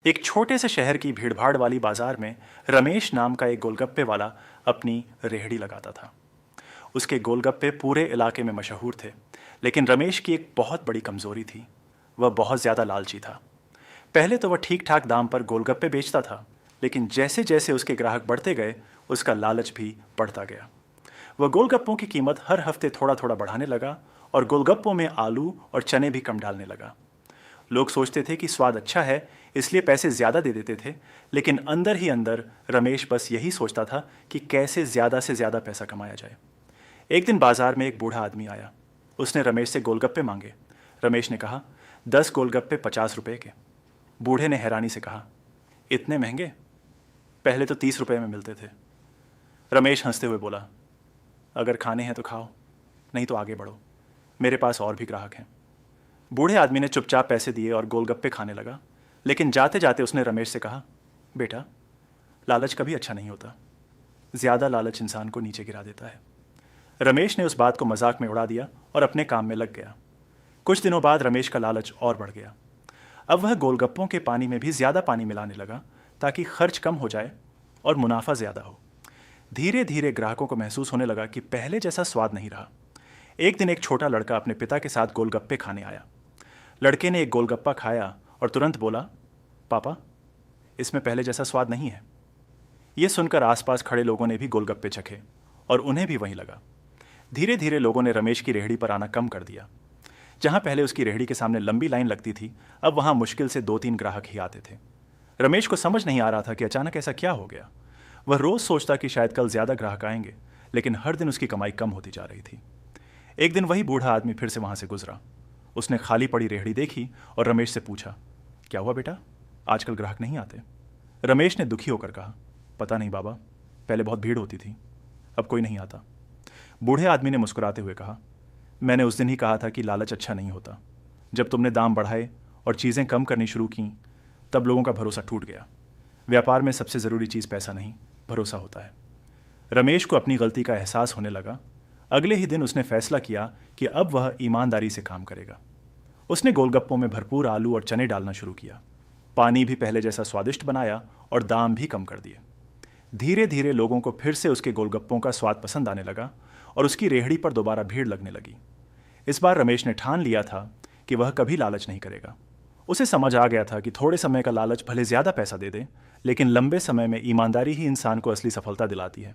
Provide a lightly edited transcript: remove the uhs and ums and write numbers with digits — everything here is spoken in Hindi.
एक छोटे से शहर की भीड़भाड़ वाली बाजार में रमेश नाम का एक गोलगप्पे वाला अपनी रेहड़ी लगाता था। उसके गोलगप्पे पूरे इलाके में मशहूर थे, लेकिन रमेश की एक बहुत बड़ी कमजोरी थी। वह बहुत ज़्यादा लालची था। पहले तो वह ठीक ठाक दाम पर गोलगप्पे बेचता था, लेकिन जैसे जैसे उसके ग्राहक बढ़ते गए, उसका लालच भी बढ़ता गया। वह गोलगप्पों की कीमत हर हफ्ते थोड़ा थोड़ा बढ़ाने लगा और गोलगप्पों में आलू और चने भी कम डालने लगा। लोग सोचते थे कि स्वाद अच्छा है, इसलिए पैसे ज़्यादा दे देते थे, लेकिन अंदर ही अंदर रमेश बस यही सोचता था कि कैसे ज़्यादा से ज़्यादा पैसा कमाया जाए। एक दिन बाजार में एक बूढ़ा आदमी आया। उसने रमेश से गोलगप्पे मांगे। रमेश ने कहा, 10 गोलगप्पे 50 रुपए के। बूढ़े ने हैरानी से कहा, इतने महंगे? पहले तो 30 रुपए में मिलते थे। रमेश हंसते हुए बोला, अगर खाने हैं तो खाओ, नहीं तो आगे बढ़ो, मेरे पास और भी ग्राहक हैं। बूढ़े आदमी ने चुपचाप पैसे दिए और गोलगप्पे खाने लगा, लेकिन जाते जाते उसने रमेश से कहा, बेटा, लालच कभी अच्छा नहीं होता। ज़्यादा लालच इंसान को नीचे गिरा देता है। रमेश ने उस बात को मजाक में उड़ा दिया और अपने काम में लग गया। कुछ दिनों बाद रमेश का लालच और बढ़ गया। अब वह गोलगप्पों के पानी में भी ज़्यादा पानी मिलाने लगा, ताकि खर्च कम हो जाए और मुनाफा ज़्यादा हो। धीरे धीरे ग्राहकों को महसूस होने लगा कि पहले जैसा स्वाद नहीं रहा। एक दिन एक छोटा लड़का अपने पिता के साथ गोलगप्पे खाने आया। लड़के ने एक गोलगप्पा खाया और तुरंत बोला, पापा, इसमें पहले जैसा स्वाद नहीं है। यह सुनकर आसपास खड़े लोगों ने भी गोलगप्पे चखे और उन्हें भी वहीं लगा। धीरे धीरे लोगों ने रमेश की रेहड़ी पर आना कम कर दिया। जहां पहले उसकी रेहड़ी के सामने लंबी लाइन लगती थी, अब वहां मुश्किल से 2-3 ग्राहक ही आते थे। रमेश को समझ नहीं आ रहा था कि अचानक ऐसा क्या हो गया। वह रोज सोचता कि शायद कल ज्यादा ग्राहक आएंगे, लेकिन हर दिन उसकी कमाई कम होती जा रही थी। एक दिन वही बूढ़ा आदमी फिर से वहां से गुजरा। उसने खाली पड़ी रेहड़ी देखी और रमेश से पूछा, क्या हुआ बेटा, आजकल ग्राहक नहीं आते? रमेश ने दुखी होकर कहा, पता नहीं बाबा, पहले बहुत भीड़ होती थी, अब कोई नहीं आता। बूढ़े आदमी ने मुस्कुराते हुए कहा, मैंने उस दिन ही कहा था कि लालच अच्छा नहीं होता। जब तुमने दाम बढ़ाए और चीज़ें कम करनी शुरू की, तब लोगों का भरोसा टूट गया। व्यापार में सबसे ज़रूरी चीज़ पैसा नहीं, भरोसा होता है। रमेश को अपनी गलती का एहसास होने लगा। अगले ही दिन उसने फैसला किया कि अब वह ईमानदारी से काम करेगा। उसने गोलगप्पों में भरपूर आलू और चने डालना शुरू किया। पानी भी पहले जैसा स्वादिष्ट बनाया और दाम भी कम कर दिए। धीरे धीरे लोगों को फिर से उसके गोलगप्पों का स्वाद पसंद आने लगा और उसकी रेहड़ी पर दोबारा भीड़ लगने लगी। इस बार रमेश ने ठान लिया था कि वह कभी लालच नहीं करेगा। उसे समझ आ गया था कि थोड़े समय का लालच भले ज़्यादा पैसा दे दे, लेकिन लंबे समय में ईमानदारी ही इंसान को असली सफलता दिलाती है।